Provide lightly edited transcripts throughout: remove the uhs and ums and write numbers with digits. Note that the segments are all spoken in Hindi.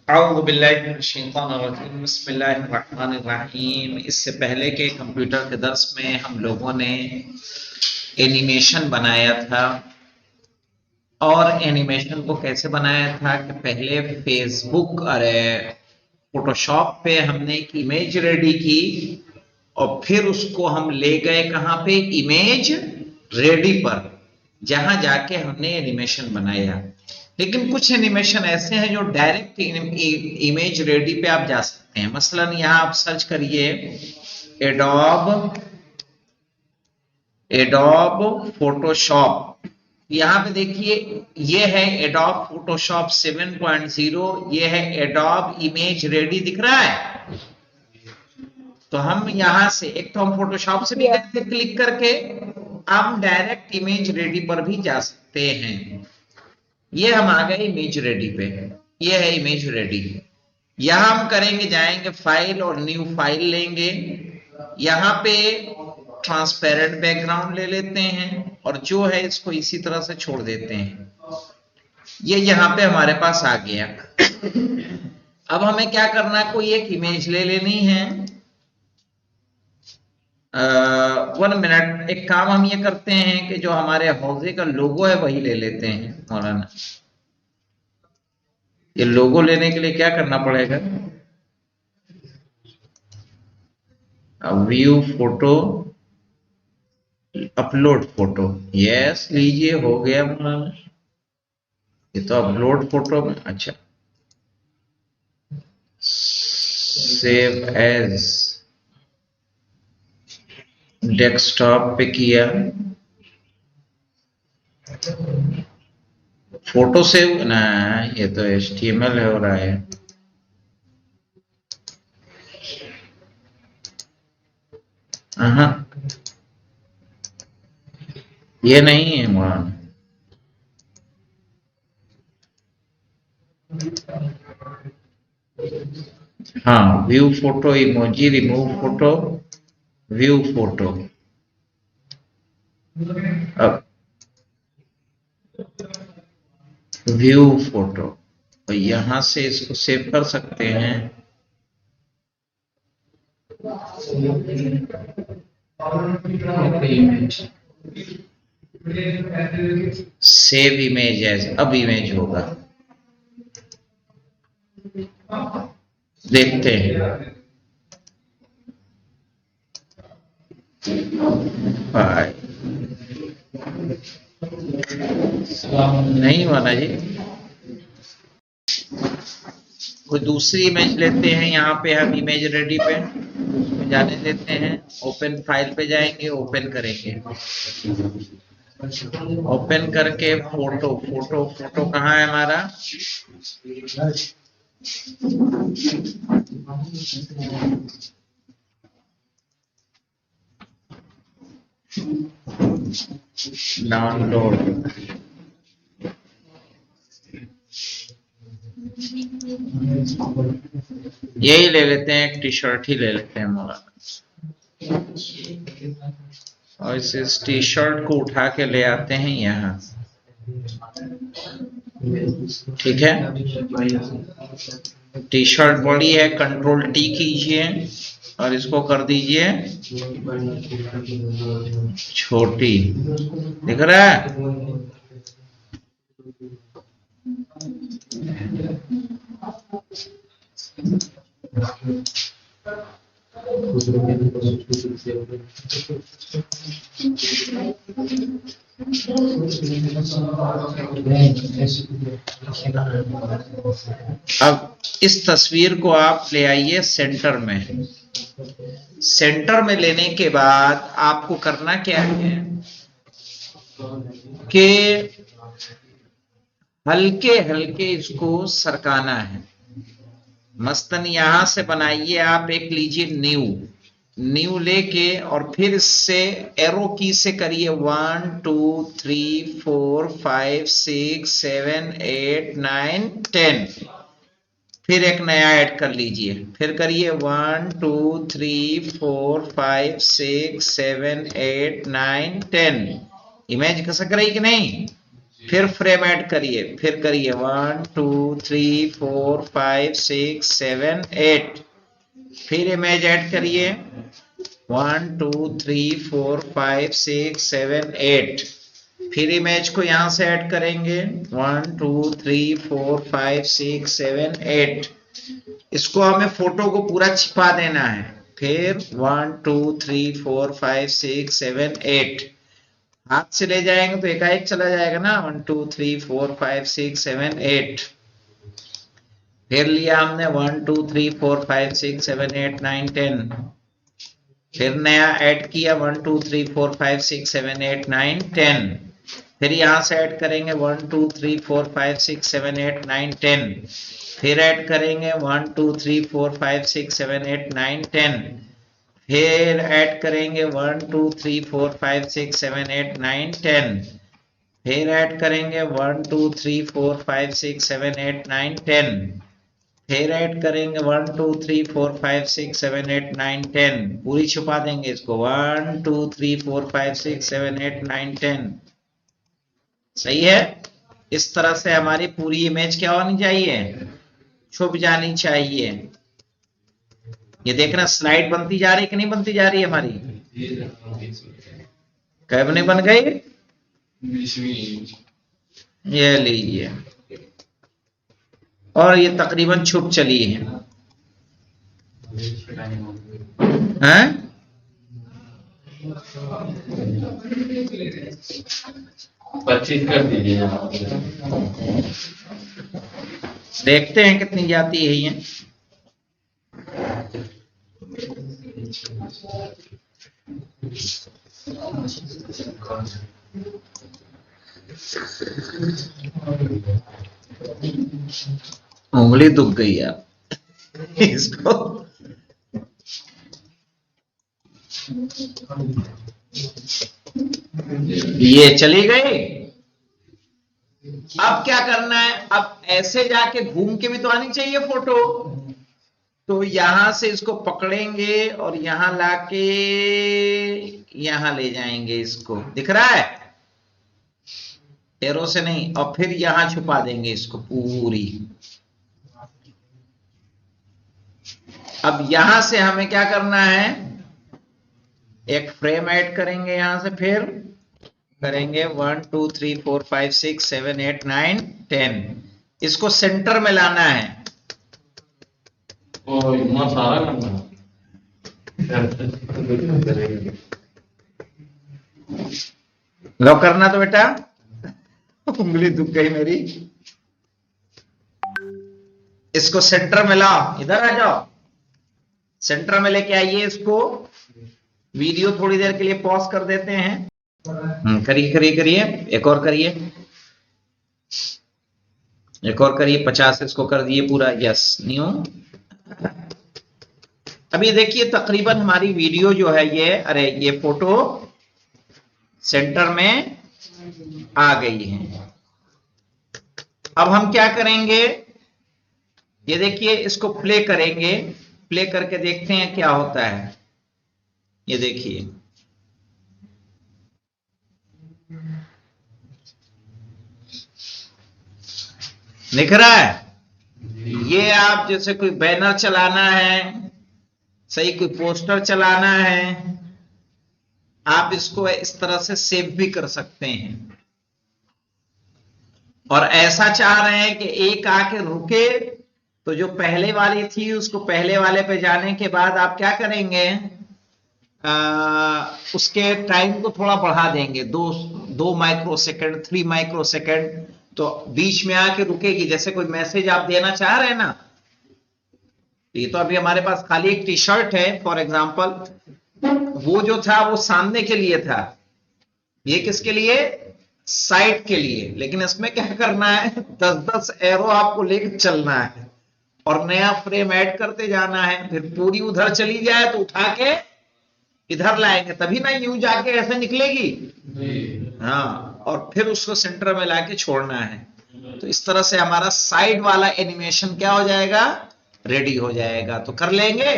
बिस्मिल्लाहिर्रहमानिर्रहीम। इससे पहले के कंप्यूटर के दर्स में हम लोगों ने एनिमेशन बनाया था। और एनिमेशन को कैसे बनाया था कि पहले फेसबुक अरे फोटोशॉप पे हमने एक इमेज रेडी की और फिर उसको हम ले गए कहाँ पे, इमेज रेडी पर, जहां जाके हमने एनिमेशन बनाया। लेकिन कुछ एनिमेशन ऐसे हैं जो डायरेक्ट इमेज रेडी पे आप जा सकते हैं। मसलन यहाँ आप सर्च करिए एडोब एडोब फोटोशॉप। यहाँ पे देखिए ये है एडोब फोटोशॉप 7.0, ये है एडोब इमेज रेडी, दिख रहा है। तो हम यहाँ से एक तो हम फोटोशॉप से भी गए थे क्लिक करके, हम डायरेक्ट इमेज रेडी पर भी जा सकते हैं। ये हम आ गए इमेज रेडी पे, ये है इमेज रेडी। यहां हम करेंगे, जाएंगे फाइल और न्यू फाइल लेंगे। यहाँ पे ट्रांसपेरेंट बैकग्राउंड ले लेते हैं और जो है इसको इसी तरह से छोड़ देते हैं। ये यहाँ पे हमारे पास आ गया। अब हमें क्या करना है, कोई एक इमेज ले लेनी है। 1 मिनट, एक काम हम ये करते हैं कि जो हमारे हौजे का लोगो है वही ले लेते हैं मौलाना। ये लोगो लेने के लिए क्या करना पड़ेगा, view photo, upload photo. Yes लीजिए, हो गया मौलाना। ये तो अपलोड फोटो में, अच्छा सेव एज डेस्कटॉप पे किया, फोटो सेव ना, ये तो HTML हो रहा है। हाँ ये नहीं है मौलाना। हाँ view photo, emoji, remove photo, view photo. अब व्यू फोटो, तो यहां से इसको सेव कर सकते हैं। सेव इमेज एज, अब इमेज होगा, देखते हैं। नहीं माना जी, कोई दूसरी इमेज लेते हैं। यहाँ पे हम इमेज रेडी पे उसमें जाने देते हैं, ओपन फाइल पे जाएंगे, ओपन करेंगे। ओपन करके फोटो फोटो फोटो कहाँ है हमारा, डाउनलोड। यही ले लेते हैं, एक टी शर्ट ही ले लेते हैं मौलाना। और इस टी शर्ट को उठा के ले आते हैं यहाँ, ठीक है। टी शर्ट बड़ी है, कंट्रोल टी कीजिए और इसको कर दीजिए छोटी, दिख रहा है। अब इस तस्वीर को आप ले आइए सेंटर में। सेंटर में लेने के बाद आपको करना क्या है कि हल्के हल्के इसको सरकाना है। मस्तन यहां से बनाइए आप, एक लीजिए न्यू, न्यू लेके और फिर इससे एरो की से करिए 1 2 3 4 5 6 7 8 9 10। फिर एक नया ऐड कर लीजिए, फिर करिए 1 2 3 4 5 6 7 8 9 10। इमेज खसक रही कि नहीं, फिर फ्रेम ऐड करिए, फिर करिए 1 2 3 4 5 6 7 8, फिर इमेज ऐड करिए 1 2 3 4 5 6 7 8, फिर इमेज को यहां से ऐड करेंगे 1 2 3 4 5 6 7 8, इसको हमें फोटो को पूरा छिपा देना है, फिर 1 2 3 4 5 6 7 8, हाथ से ले जाएंगे तो एकाएक चला जाएगा ना, 1 2 3 4 5 6 7 8, फिर लिया हमने 1 2 3 4 5 6 7 8 9 10, फिर नया ऐड किया 1 2 3 4 5 6 7 8 9 10, फिर यहां से ऐड करेंगे 1 2 3 4 5 6 7 8 9 10, फिर ऐड करेंगे 1 2 3 4 5 6 7 8 9 10, फिर ऐड करेंगे 1 2 3 4 5 6 7 8 9 10, फिर ऐड करेंगे 1 2 3 4 5 6 7 8 9 10, फिर ऐड करेंगे 1 2 3 4 5 6 7 8 9 10, पूरी छुपा देंगे इसको 1 2 3 4 5 6 7 8 9 10। सही है। इस तरह से हमारी पूरी इमेज क्या होनी चाहिए, छुप जानी चाहिए। ये देखना स्लाइड बनती जा रही कि नहीं बनती जा रही है हमारी, कब नहीं बन गई, ये लीजिए, और ये तकरीबन छुप चली है, हैं? पच्चीस कर दीजिए, देखते हैं कितनी जाती है ये। उंगली दुख गई यार इसको, ये चली गई। अब क्या करना है, अब ऐसे जाके घूम के भी तो आनी चाहिए फोटो, तो यहां से इसको पकड़ेंगे और यहां लाके यहां ले जाएंगे, इसको दिख रहा है, एरो से नहीं, और फिर यहां छुपा देंगे इसको पूरी। अब यहां से हमें क्या करना है, एक फ्रेम ऐड करेंगे यहां से, फिर करेंगे 1 2 3 4 5 6 7 8 9 10, इसको सेंटर में लाना है। और इतना सारा करना लो करना तो बेटा, उंगली दुख गई मेरी, इसको सेंटर में लाओ, इधर आ जाओ, सेंटर में लेके आइए इसको। वीडियो थोड़ी देर के लिए पॉज कर देते हैं। करिए करिए करिए, एक और करिए, एक और करिए, 50 इसको कर दिए पूरा, यस न्यू। अब ये देखिए तकरीबन हमारी वीडियो जो है ये, अरे ये फोटो सेंटर में आ गई है। अब हम क्या करेंगे, ये देखिए इसको प्ले करेंगे, प्ले करके देखते हैं क्या होता है। ये देखिए दिख रहा है, ये आप जैसे कोई बैनर चलाना है, सही कोई पोस्टर चलाना है, आप इसको इस तरह से सेव भी कर सकते हैं। और ऐसा चाह रहे हैं कि एक आके रुके, तो जो पहले वाली थी उसको पहले वाले पे जाने के बाद आप क्या करेंगे, उसके टाइम को थोड़ा बढ़ा देंगे, 2 माइक्रो सेकेंड 3 माइक्रो सेकेंड, तो बीच में आके रुकेगी। जैसे कोई मैसेज आप देना चाह रहे हैं ना, ये तो अभी हमारे पास खाली एक टी शर्ट है फॉर एग्जाम्पल, वो जो था वो सामने के लिए था, ये किसके लिए, साइड के लिए। लेकिन इसमें क्या करना है, 10-10 एरो आपको लेकर चलना है और नया फ्रेम ऐड करते जाना है, फिर पूरी उधर चली जाए तो उठा के इधर लाएंगे, तभी ना यूं जाके ऐसे निकलेगी। हाँ, और फिर उसको सेंटर में लाके छोड़ना है। तो इस तरह से हमारा साइड वाला एनिमेशन क्या हो जाएगा, रेडी हो जाएगा। तो कर लेंगे,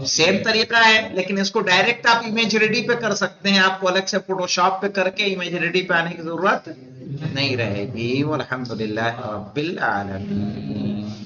सेम तरीका है, लेकिन इसको डायरेक्ट आप इमेज रेडी पे कर सकते हैं, आपको अलग से फोटोशॉप पे करके इमेज रेडी पे आने की जरूरत नहीं रहेगी। वल्हम्दुलिल्लाह रब्बिल आलमीन।